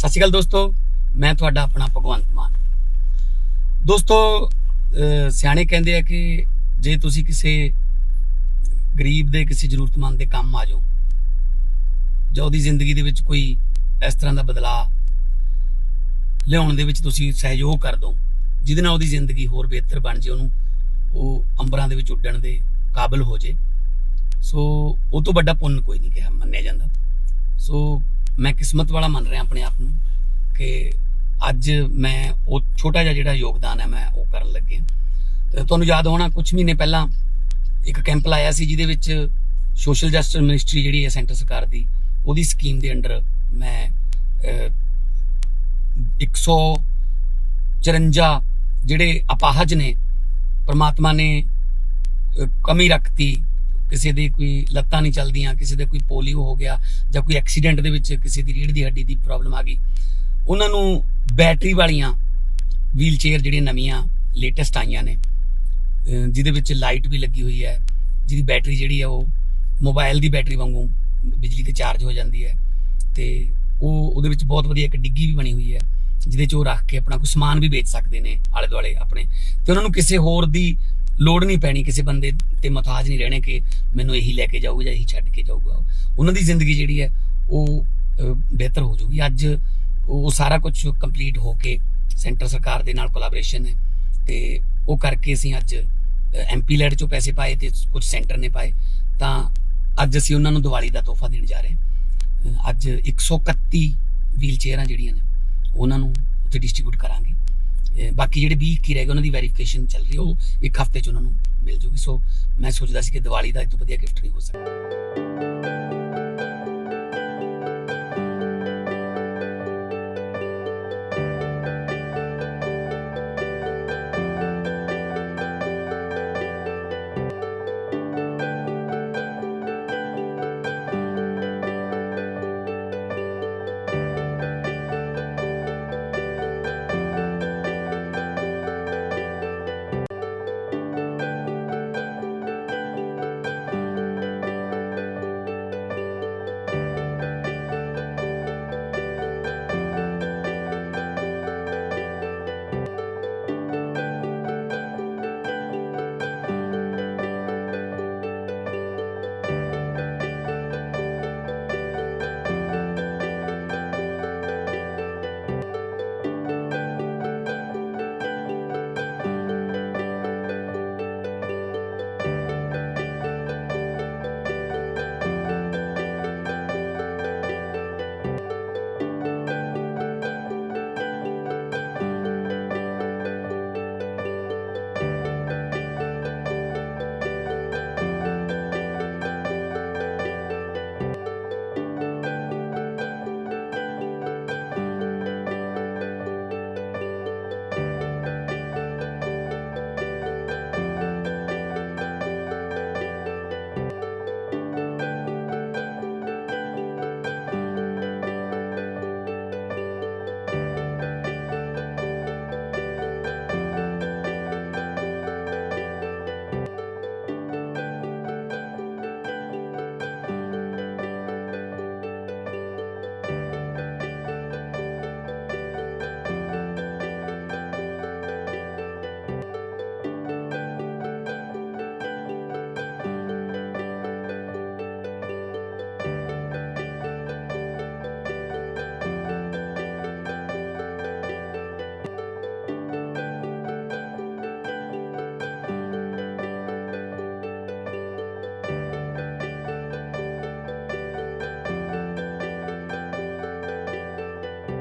सत श्री अकाल दोस्तों, मैं तुहाडा अपना भगवंत मान। दोस्तों सियाणे कहंदे आ कि जे तुसी किसी गरीब दे किसी जरूरतमंद दे काम आ जाओ जां ओहदी जिंदगी दे विच कोई इस तरह का बदलाव लियाउण दे विच तुसी सहयोग कर दो जिहदे नाल ओहदी जिंदगी होर बेहतर बन जाए, ओह अंबरां दे विच उड्डण दे काबिल हो जाए। सो उह तों वड्डा पुन्न कोई नहीं कहा मन्निया जांदा। सो मैं किस्मत वाला मन रहा अपने आप को कि अज मैं वो छोटा जिहा जिहड़ा योगदान है मैं वो करन लगे। तो तुहानूं याद होना कुछ महीने पहला एक कैंप लाया सी जिहदे विच सोशल जस्टिस मिनिस्ट्री जिहड़ी है सेंटर सरकार दी उहदी स्कीम दे अंडर मैं 154 जिहड़े अपाहज ने परमात्मा ने कमी रखती, किसी दी कोई लत्तां नहीं चलदियां, किसी दे कोई पोलियो हो गया जां कोई एक्सीडेंट दे विच किसी दी रीढ़ दी हड्डी दी प्रॉब्लम आ गई, उन्हां नूं बैटरी वालियां व्हील चेयर जिहड़ियां नवीआं लेटेस्ट आईयां ने जिहदे विच लाइट भी लगी हुई है, जिहदी बैटरी जिहड़ी है वो मोबाइल दी बैटरी वांगू बिजली ते चार्ज हो जाती है। तो ਉਹਦੇ ਵਿੱਚ बहुत वधिया एक डिग्गी भी बनी हुई है ਜਿਹਦੇ 'ਚ ਉਹ रख के अपना कोई समान भी बेच सकते हैं आले दुआले अपने, तो उन्होंने किसी होर दी लोड़ नहीं पैनी, किसी बंदे ते मुहताज नहीं रहने कि मैनू यही लैके जाऊगा या यही छड्ड के जाऊगा। उन्होंने दी जिंदगी जिहड़ी है वो बेहतर हो जाऊगी। अज वो सारा कुछ कंप्लीट हो के सेंटर सरकार दे नाल कोलैबोरेशन है तो वो करके असीं अज MP लैड चों पैसे पाए तो कुछ सेंटर ने पाए, तो अज असीं उन्होंने दिवाली का तोहफा देण जा रहे हैं। अज 131 व्हील चेयरां जिहड़ियां ने उन्होंने उत्थे डिस्ट्रीब्यूट करांगे। बाकी जिहड़े 20-21 रह गए उन्होंने वेरीफिकेशन चल रही है, वो एक हफ्ते च उन्होंने मिल जूगी। सो मैं सोचदा सी कि दिवाली का इस तों वधिया गिफ्ट नहीं हो सकता।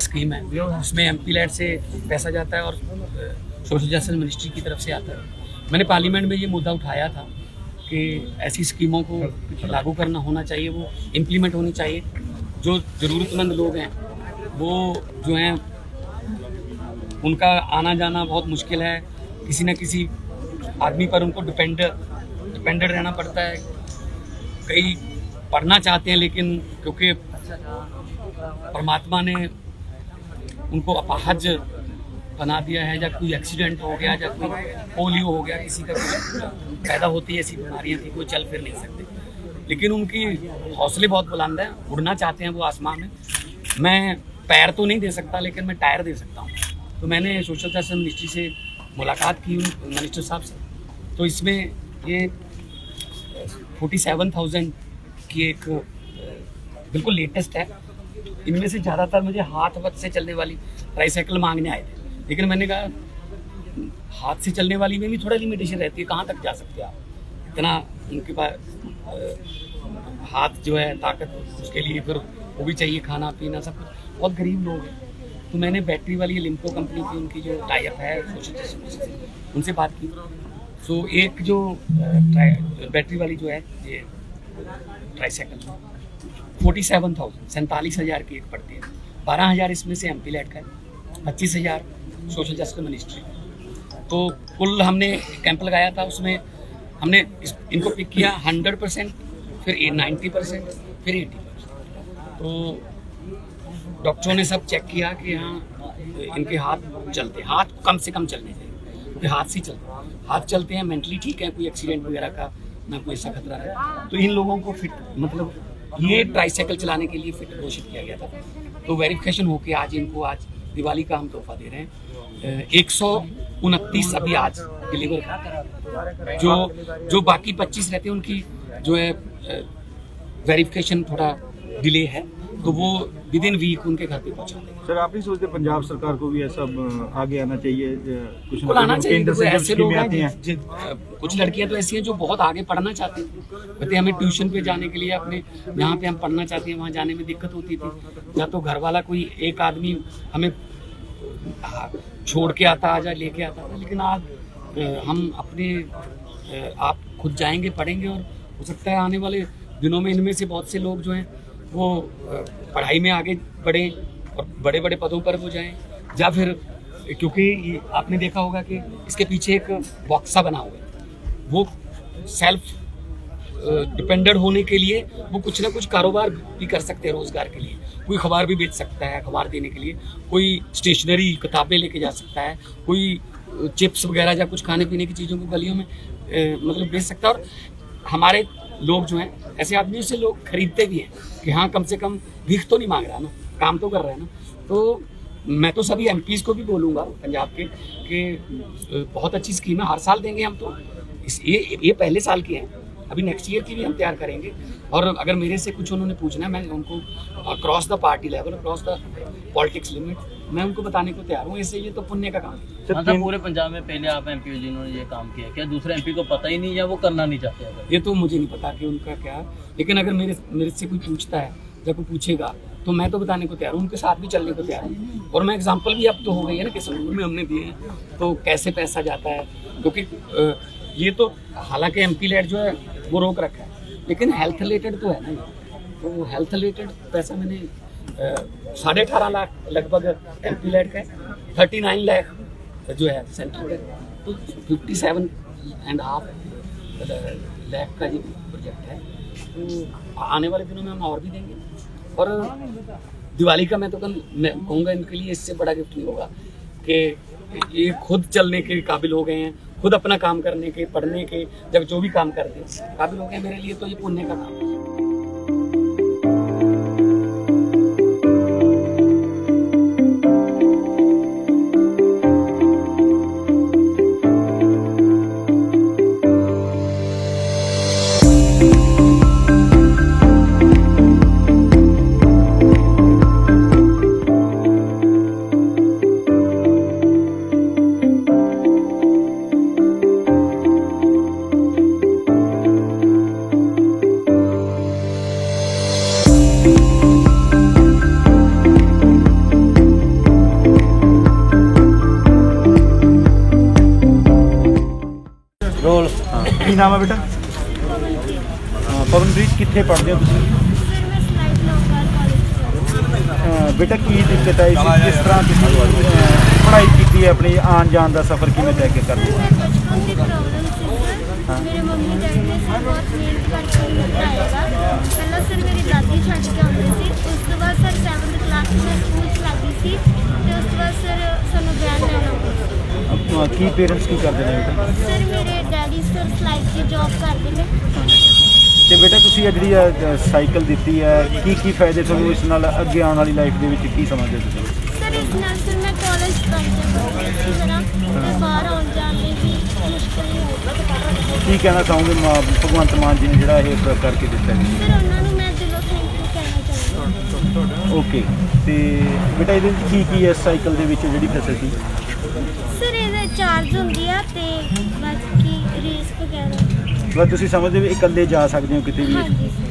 स्कीम है उसमें MP लैड से पैसा जाता है और सोशल जस्टिस मिनिस्ट्री की तरफ से आता है। मैंने पार्लियामेंट में ये मुद्दा उठाया था कि ऐसी स्कीमों को लागू करना होना चाहिए, वो इम्प्लीमेंट होनी चाहिए। जो ज़रूरतमंद लोग हैं वो जो हैं उनका आना जाना बहुत मुश्किल है, किसी न किसी आदमी पर उनको डिपेंडेंट रहना पड़ता है। कई पढ़ना चाहते हैं लेकिन क्योंकि परमात्मा ने उनको अपाहज बना दिया है, या कोई एक्सीडेंट हो गया, या कोई पोलियो हो गया, किसी का पैदा होती है ऐसी बीमारियाँ थी, कोई चल फिर नहीं सकते, लेकिन उनकी हौसले बहुत बुलंद हैं, उड़ना चाहते हैं वो आसमान में। मैं पैर तो नहीं दे सकता लेकिन मैं टायर दे सकता हूँ। तो मैंने सोशल जस्टिस मिनिस्ट्री से मुलाकात की मिनिस्टर साहब से, तो इसमें ये 47,000 की एक बिल्कुल लेटेस्ट है। इनमें से ज़्यादातर मुझे हाथ वत से चलने वाली ट्राईसाइकिल मांगने आए थे, लेकिन मैंने कहा हाथ से चलने वाली में भी थोड़ा लिमिटेशन रहती है, कहाँ तक जा सकते हैं आप, इतना उनके पास हाथ जो है ताकत, उसके लिए फिर वो भी चाहिए, खाना पीना सब कुछ, बहुत गरीब लोग हैं। तो मैंने बैटरी वाली लिम्को कंपनी की उनकी जो टाई अप है सोशल जस्टिस से, उनसे बात की। सो एक जो बैटरी वाली जो है ये ट्राईसाइकिल 47,000 की एक पड़ती है, 12,000 इसमें से MP लैट का है, 25,000 सोशल जस्टिस मिनिस्ट्री। तो कुल हमने कैंप लगाया था, उसमें हमने इनको पिक किया 100%, फिर 90%, फिर 80%। तो डॉक्टरों ने सब चेक किया कि हाँ इनके हाथ चलते, हाथ कम से कम चलने चाहिए, क्योंकि हाथ चलते हैं, मेंटली ठीक है, कोई एक्सीडेंट वगैरह का ना कोई ऐसा खतरा है। तो इन लोगों को फिट, मतलब ये ट्राईसाइकिल चलाने के लिए फिट घोषित किया गया था। तो वेरिफिकेशन होके आज इनको, आज दिवाली का हम तोहफा दे रहे हैं। 129 अभी आज डिलीवर कर, जो बाकी 25 रहते हैं उनकी जो है वेरिफिकेशन थोड़ा डिले है, तो वो विद इन वीक उनके घर पे पहुंचा देंगे। सर आप नहीं सोचते पंजाब सरकार को भी ऐसा आगे आना चाहिए, कुछ आना चाहिए? केंद्र से ऐसे लोग आती हैं, कुछ लड़कियां तो ऐसी हैं जो बहुत आगे पढ़ना चाहती हैं, कहते हमें ट्यूशन पे जाने के लिए, अपने जहाँ पे हम पढ़ना चाहते हैं वहाँ जाने में दिक्कत होती थी, या तो घर वाला कोई एक आदमी हमें छोड़ के आता, आजा लेके आता था, लेकिन आज हम अपने आप खुद जाएंगे, पढ़ेंगे, और हो सकता है आने वाले दिनों में इनमें से बहुत से लोग जो हैं वो पढ़ाई में आगे बढ़ें और बड़े बड़े पदों पर वो जाएं, या फिर क्योंकि आपने देखा होगा कि इसके पीछे एक बॉक्सा बना हुआ है, वो सेल्फ डिपेंडेंट होने के लिए वो कुछ ना कुछ कारोबार भी कर सकते हैं रोजगार के लिए। कोई अखबार भी बेच सकता है, अखबार देने के लिए, कोई स्टेशनरी किताबें लेके जा सकता है, कोई चिप्स वगैरह या कुछ खाने पीने की चीज़ों को गलियों में मतलब बेच सकता है। और हमारे लोग जो हैं ऐसे आदमियों से लोग खरीदते भी हैं कि हाँ कम से कम भीख तो नहीं मांग रहा ना, काम तो कर रहा है ना। तो मैं तो सभी MPs को भी बोलूँगा पंजाब के कि बहुत अच्छी स्कीम है, हर साल देंगे हम तो। ये पहले साल की है, अभी नेक्स्ट ईयर की भी हम तैयार करेंगे। और अगर मेरे से कुछ उन्होंने पूछना है, मैं उनको across the party level, across the politics limit, मैं उनको बताने को तैयार हूँ। ऐसे ये तो पुण्य का काम है। मतलब पूरे पंजाब में पहले आप MP जिन्होंने ये काम किया, क्या दूसरे MP को पता ही नहीं या वो करना नहीं चाहते? ये तो मुझे नहीं पता कि उनका क्या, लेकिन अगर मेरे से कोई पूछता है, जब कोई पूछेगा तो मैं तो बताने को तैयार हूँ, उनके साथ भी चलने को तैयार हूँ। और मैं एग्जाम्पल भी अब तो हो गई है ना कि संगरूर में हमने दिए हैं, तो कैसे पैसा जाता है, क्योंकि ये तो हालांकि MP लैट जो है वो रोक रखा है, लेकिन हेल्थ रिलेटेड तो है ना, तो हेल्थ रिलेटेड पैसा मैंने 18.5 लाख लगभग MP लैट का है, 39 लाख जो है सेंट्रल का, तो 57.5 लाख का ये प्रोजेक्ट है। तो आने वाले दिनों में हम और भी देंगे। और दिवाली का मैं कहूँगा इनके लिए इससे बड़ा गिफ्ट नहीं होगा कि ये खुद चलने के काबिल हो गए हैं, खुद अपना काम करने के, पढ़ने के, जब जो भी काम करते हैं काबिल हो गए। मेरे लिए तो ये पुण्य का काम है। ਰੋਲ ਕੀ ਨਾਮ ਹੈ ਬੇਟਾ? ਪਵਨਪ੍ਰੀਤ ਕਿੱਥੇ ਪੜ੍ਹਦੇ ਹੋ ਤੁਸੀਂ? ਬੇਟਾ ਕੀ ਦਿੱਕਤ ਆਈ ਸੀ, ਕਿਸ ਤਰ੍ਹਾਂ ਤੁਸੀਂ ਪੜ੍ਹਾਈ ਕੀਤੀ ਹੈ, ਆਪਣੀ ਆਉਣ ਜਾਣ ਦਾ ਸਫ਼ਰ ਕਿਵੇਂ ਤੈਅ ਕਰ ਰਹੇ ਹੋ? मेरे मम्मी डैडी ने सर बहुत मेहनत करके पढ़ाएगा। पहला सर मेरी दादी छड़ के आते थे, उस तो बाद सर 7th क्लास में स्कूल लगी थी, तो उस तो बाद सर सानू वैन लैन आउंदी। ਕੀ ਪੇਰੈਂਟਸ ਕੀ ਕਰਦੇ ਨੇ ਬੇਟਾ? सर मेरे डैडी सर सिलाई की जॉब करते हैं। ਤੇ ਬੇਟਾ ਤੁਸੀਂ ਇਹ ਜਿਹੜੀ ਸਾਈਕਲ ਦਿੱਤੀ ਹੈ ਕੀ ਫਾਇਦੇ ਤੁਹਾਨੂੰ ਇਸ ਨਾਲ ਅੱਗੇ ਆਉਣ ਵਾਲੀ ਲਾਈਫ ਦੇ ਵਿੱਚ ਕੀ ਸਮਝਦੇ ਹੋ ਤੁਸੀਂ? ਸਰ ਇਸ ਨਾਲ ਸਰ ਮੈਂ ਕਾਲਜ ਪੜ੍ਹ ਸਕੂੰਗੀ ਅੱਛੀ ਤਰ੍ਹਾਂ ਤੇ ਬਾਹਰ ਆਉਣ ਜਾਣ ਲਈ ਵੀ ਮੁਸ਼ਕਲ ਨਹੀਂ ਹੋਊਗੀ। ਕੀ ਕਹਿਣਾ ਚਾਹੋਗੇ ਭਗਵੰਤ ਮਾਨ ਜੀ ਨੇ ਜਿਹੜਾ ਇਹ ਕਰਕੇ ਦਿੱਤਾ ਹੈ? ਸਰ ਉਹਨਾਂ ਨੂੰ ਮੈਂ ਦਿਲੋਂ ਥੈਂਕ ਯੂ ਕਹਿਣਾ ਚਾਹੁੰਦੀ ਹਾਂ। ਓਕੇ, ਤੇ ਬੇਟਾ ਇਹਦੇ ਵਿੱਚ ਕੀ ਹੈ ਸਾਈਕਲ ਦੇ ਵਿੱਚ ਜਿਹੜੀ ਫੈਸਿਲਿਟੀ? ਸਰ ਇਹਦੇ ਚਾਰਜ ਹੁੰਦੀ ਆ ਤੇ ਬਾਕੀ ਰੇਸ ਵਗੈਰਾ। ਬਸ ਤੁਸੀਂ ਸਮਝਦੇ ਹੋ ਵੀ ਇਕੱਲੇ ਜਾ ਸਕਦੇ ਹੋ ਕਿਤੇ ਵੀ? ਹਾਂਜੀ ਸਰ।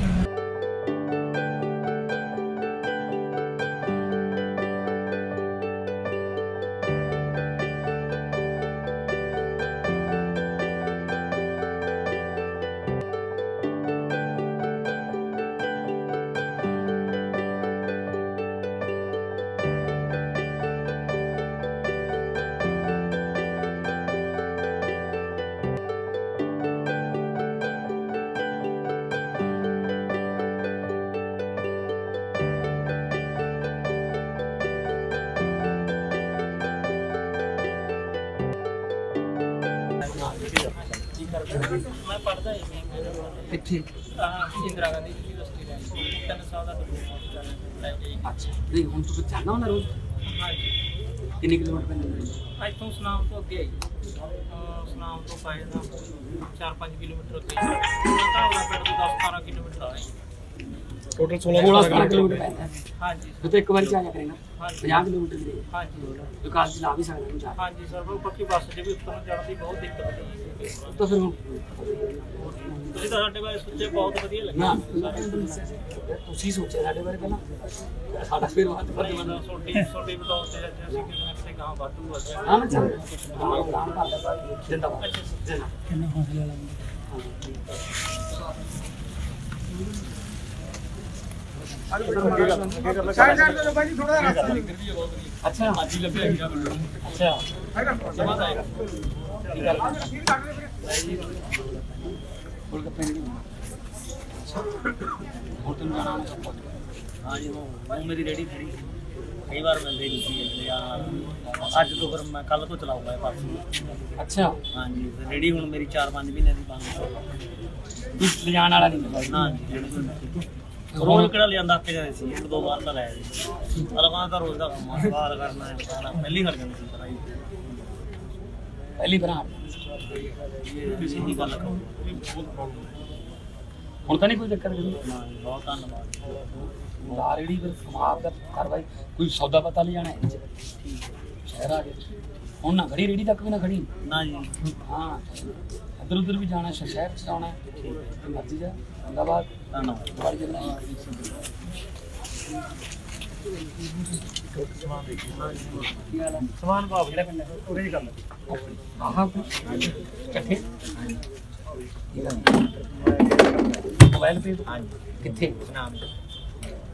ਮੈਂ ਪੜ੍ਹਦਾ ਇੱਥੇ ਇੰਦਰਾ ਗਾਂਧੀ ਯੂਨੀਵਰਸਿਟੀ ਦਾ 3 ਸਾਲ ਦਾ ਡਿਪਲੋਮਾ ਲੈ ਕੇ। ਅੱਛਾ, ਨਹੀਂ ਹੁਣ ਤੂੰ ਜਾਣਾ ਹੁੰਦਾ ਰੋਜ਼? ਹਾਂਜੀ, ਕਿੰਨੇ ਕਿਲੋਮੀਟਰ ਪੈਂਦਾ? ਇੱਥੋਂ ਸੁਨਾਮ ਤੋਂ ਅੱਗੇ ਆਈ ਸੁਨਾਮ ਤੋਂ ਪਾਏ ਦਾ 4-5 ਕਿਲੋਮੀਟਰ ਅੱਗੇ ਤਾਂ ਪਿੰਡ ਤੋਂ 10-12 ਕਿਲੋਮੀਟਰ ਆ ਟੋਟਲ 16 ਕਿਲੋਮੀਟਰ ਪੈਂਦਾ। ਹਾਂਜੀ ਤੂੰ ਤਾਂ ਇੱਕ ਵਾਰੀ ਚ ਆ ਜਾ ਕਰੇਗਾ 50 ਕਿਲੋਮੀਟਰ ਦੇ ਹਾਂਜੀ ਤੂੰ ਕਾਲਜ ਲਾ ਵੀ ਸਕਦਾ ਤੂੰ ਜਾ। ਹਾਂਜੀ ਸਰ, ਉਹ ਪੱਕੀ ਬੱਸ 'ਚ ਵੀ ਉੱਤਰਨ ਜਾਣ ਦੀ ਬਹੁਤ ਦਿੱਕਤ ਹੁੰਦੀ ਤਾਂ ਫਿਰ ਹੁਣ ਤੁਸੀਂ ਤਾਂ ਸਾਡੇ ਬਾਰੇ ਸੋਚੇ ਬਹੁਤ ਵਧੀਆ ਨਾ ਲੱਗਿਆ। ਤੁਸੀਂ ਸੋਚਿਆ ਸਾਡੇ ਬਾਰੇ ਪਹਿਲਾਂ, ਸਾਡਾ ਫਿਰ ਬਾਅਦ ਪਰ ਮਤਲਬ ਛੋਟੀ ਬਲੌਗ ਤੇ ਅੱਜ ਅਸੀਂ ਕਿਸੇ ਨਾ ਕਿਸੇ ਗਾਂ ਵਾਧੂ ਆ ਹਾਂ ਮੈਂ ਚੱਲ ਪ੍ਰੋਗਰਾਮ ਕਰਦਾ ਜਿੰਦਾਬਾਦ ਜਿੰਦਾ ਕਿੰਨਾ ਹੌਸਲਾ ਅੱਛਾ ਮਾਜੀ ਲੱਭਿਆ ਹੀਰਾ ਮੈਨੂੰ। ਅੱਛਾ ਸਮਝ ਆਏਗਾ ਕੀ ਗੱਲ ਬੋਲ ਕੇ ਪੈਣੀ ਹੁਣ ਤੈਨੂੰ ਜਾਣਾ ਨਾ ਸਭ ਹਾਂਜੀ, ਉਹ ਮੇਰੀ ਰੇੜੀ ਖੜੀ ਕਈ ਵਾਰ ਮਿਲਦੇ ਨਹੀਂ ਸੀ ਯਾਰ। ਅੱਜ ਤੋਂ ਫਿਰ ਮੈਂ ਕੱਲ ਤੋਂ ਚਲਾਉਂਗਾ ਪਰਸੋਂ। ਅੱਛਾ ਹਾਂਜੀ, ਤੇ ਰੇੜੀ ਹੁਣ ਮੇਰੀ 4-5 ਮਹੀਨੇ ਦੀ ਬੰਦ ਹੋ ਤੂੰ ਲਿਜਾਣ ਵਾਲਾ ਨਹੀਂ ਨਾ ਜੀ। ਰੋਜ਼ ਕਿਹੜਾ ਲਿਆਂਦਾ ਕੇ ਜਾਂਦੇ ਸੀ, 1-2 ਵਾਰ ਤਾਂ ਲਾਇਆ ਜੀ। ਅਲਮਾਂ ਤਾਂ ਰੋਜ਼ ਦਾ ਕੰਮ ਆ, ਸਵਾਲ ਕਰਨਾ ਹੈ ਪਹਿਲੀ ਹਟ ਜਾਂਦੀ ਸੀ ਪੜਾਈ ਪਹਿਲੀ ਬਣਾ ਕਿਸੇ ਦੀ ਗੱਲ ਕਰੋ। ਹੁਣ ਤਾਂ ਨਹੀਂ ਕੋਈ ਚੱਕਰ ਨਹੀਂ। ਬਹੁਤ ਧੰਨਵਾਦ। ਲਾ ਰੇੜੀ ਫਿਰ ਸਮਾਪ ਦਾ ਕਾਰਵਾਈ ਕੋਈ ਸੌਦਾ ਪਤਾ ਲੈ ਜਾਣਾ ਹੈ ਸ਼ਹਿਰ ਆ ਗਏ ਹੁਣ ਨਾ ਖੜੀ ਰੇੜੀ ਤੱਕ ਵੀ ਨਾ ਖੜੀ ਨਾ ਜੀ। ਹਾਂ ਇੱਧਰ ਉੱਧਰ ਵੀ ਜਾਣਾ ਸ਼ਹਿਰ ਚ ਜਾਣਾ ਹੈ ਮਰਜ਼ੀ ਜਾ ਅਹਿਮਦਾਬਾਦ ਧੰਨਵਾਦ। ਦੁਬਾਰਾ ਚੱਲਣਾ ਸਮਾਨ ਭਾਵ ਜਿਹੜਾ ਪਿੰਡ ਉਹਦੇ ਦੀ ਗੱਲ ਆਹ ਕਿੱਥੇ ਮੋਬਾਈਲ ਤੇ ਹਾਂਜੀ ਕਿੱਥੇ ਨਾਮ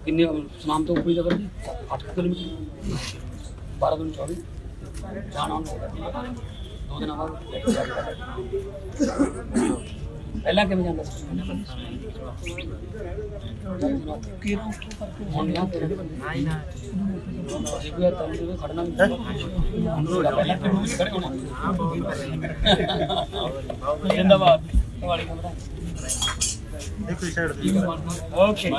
ਕਿੰਨੇ ਸਮਾਨ ਤੋਂ ਉੱਪਰ ਜਗਰ 8 ਕਿਲੋਮੀਟਰ 12 ਤੋਂ 24 ਜਾਣਾ ਹੁੰਦਾ 2 ਦਿਨਾਂ ਬਾਅਦ ਪਹਿਲਾਂ ਕਿਵੇਂ ਜਾਂਦਾ ਸੀ ਹੁਣ ਨਾ ਤੇਰੇ ਨਹੀਂ ਨਾ ਜੇ ਕੋਈ ਤਾਂ ਮੈਨੂੰ ਖੜਨਾ ਪਹਿਲਾਂ ਖੜੇ ਹੋਣਾ ਜਿੰਦਾਬਾਦ ਵਾਲੀ ਖਬਰਾਂ ਦੇਖੋ ਸਾਈਡ ਓਕੇ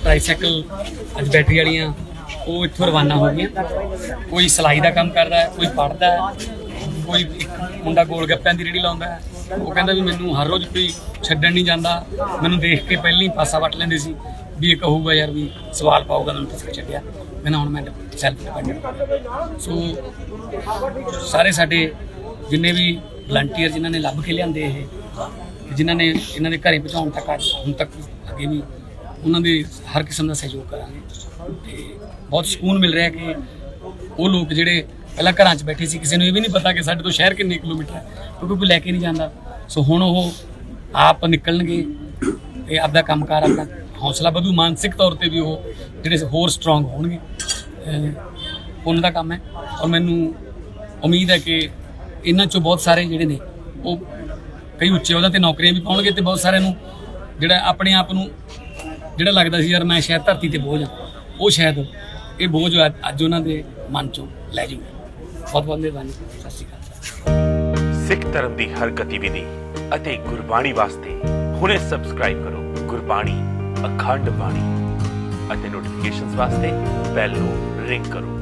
ਟ੍ਰਾਈਸਾਈਕਲ ਅੱਜ ਬੈਟਰੀ ਵਾਲੀਆਂ ਉਹ ਇੱਥੋਂ ਰਵਾਨਾ ਹੋ ਗਈਆਂ। ਕੋਈ ਸਿਲਾਈ ਦਾ ਕੰਮ ਕਰਦਾ ਹੈ, ਕੋਈ ਪੜ੍ਹਦਾ ਹੈ, ਕੋਈ ਇੱਕ ਮੁੰਡਾ ਗੋਲ ਗੱਪਿਆਂ ਦੀ ਰੇਹੜੀ ਲਾਉਂਦਾ ਹੈ। ਉਹ ਕਹਿੰਦਾ ਵੀ ਮੈਨੂੰ ਹਰ ਰੋਜ਼ ਕੋਈ ਛੱਡਣ ਨਹੀਂ ਜਾਂਦਾ, ਮੈਨੂੰ ਦੇਖ ਕੇ ਪਹਿਲਾਂ ਹੀ ਪਾਸਾ ਵੱਟ ਲੈਂਦੇ ਸੀ ਵੀ ਇਹ ਕਹੂਗਾ ਯਾਰ ਵੀ ਸਵਾਲ ਪਾਊਗਾ ਮੈਨੂੰ ਕਿਸੇ ਛੱਡਿਆ। ਮੈਂ ਹੁਣ ਮੈਂ ਸੈਲਫ ਡਿਪੈਂਡੈਂਟ। ਸੋ ਸਾਰੇ ਸਾਡੇ ਜਿੰਨੇ ਵੀ ਵਲੰਟੀਅਰ ਜਿਨ੍ਹਾਂ ਨੇ ਲੱਭ ਕੇ ਲਿਆਂਦੇ ਇਹ ਜਿਨ੍ਹਾਂ ਨੇ ਇਹਨਾਂ ਦੇ ਘਰੇ ਪਹੁੰਚਾਉਣ ਤੱਕ ਅੱਜ ਹੁਣ ਤੱਕ ਅੱਗੇ ਵੀ ਉਹਨਾਂ ਦੇ ਹਰ ਕਿਸਮ ਦਾ ਸਹਿਯੋਗ ਕਰਾਂਗੇ। ਤੇ ਬਹੁਤ ਸਕੂਨ ਮਿਲ ਰਿਹਾ ਕਿ ਉਹ ਲੋਕ ਜਿਹੜੇ ਪਹਿਲਾਂ ਘਰਾਂ 'ਚ ਬੈਠੇ ਸੀ, ਕਿਸੇ ਨੂੰ ਇਹ ਵੀ ਨਹੀਂ ਪਤਾ ਕਿ ਸਾਡੇ ਤੋਂ ਸ਼ਹਿਰ ਕਿੰਨੇ ਕਿਲੋਮੀਟਰ ਹੈ, ਕਿਉਂਕਿ ਕੋਈ ਲੈ ਕੇ ਨਹੀਂ ਜਾਂਦਾ। ਸੋ ਹੁਣ ਉਹ ਆਪ ਨਿਕਲਣਗੇ ਤੇ ਆਪਦਾ ਕੰਮਕਾਰ, ਆਪਣਾ ਹੌਸਲਾ ਵਧੂ, ਮਾਨਸਿਕ ਤੌਰ ਤੇ ਵੀ ਉਹ ਜਿਹੜੇ ਹੋਰ ਸਟਰੋਂਗ ਹੋਣਗੇ। ਉਹਨਾਂ ਦਾ ਕੰਮ ਹੈ ਔਰ ਮੈਨੂੰ ਉਮੀਦ ਹੈ ਕਿ ਇਹਨਾਂ 'ਚੋਂ ਬਹੁਤ ਸਾਰੇ ਜਿਹੜੇ ਨੇ ਉਹ ਕਈ ਉੱਚੇ ਅਹੁਦਿਆਂ ਤੇ ਨੌਕਰੀਆਂ ਵੀ ਪਾਉਣਗੇ ਤੇ ਬਹੁਤ ਸਾਰਿਆਂ ਨੂੰ ਜਿਹੜਾ ਆਪਣੇ ਆਪ ਨੂੰ ਜਿਹੜਾ ਲੱਗਦਾ ਸੀ ਯਾਰ ਮੈਂ ਸ਼ਾਇਦ ਧਰਤੀ ਤੇ ਬੋਝ ਹਾਂ, ਉਹ ਸ਼ਾਇਦ ਇਹ ਬੋਝ ਅੱਜ ਉਹਨਾਂ ਦੇ ਮਨ ਚੋਂ ਲੈ ਜੂਗਾ। ਬਹੁਤ ਬਹੁਤ ਮਿਹਰਬਾਨੀ। ਸਤਿ ਸ਼੍ਰੀ ਅਕਾਲ। ਸਿੱਖ ਧਰਮ ਦੀ ਹਰ ਗਤੀਵਿਧੀ ਅਤੇ ਗੁਰਬਾਣੀ ਵਾਸਤੇ ਹੁਣੇ ਸਬਸਕ੍ਰਾਈਬ ਕਰੋ ਗੁਰਬਾਣੀ ਅਖੰਡ ਬਾਣੀ ਅਤੇ ਨੋਟੀਫਿਕੇਸ਼ਨਸ ਵਾਸਤੇ ਬੈਲ ਨੂੰ ਰਿੰਗ ਕਰੋ।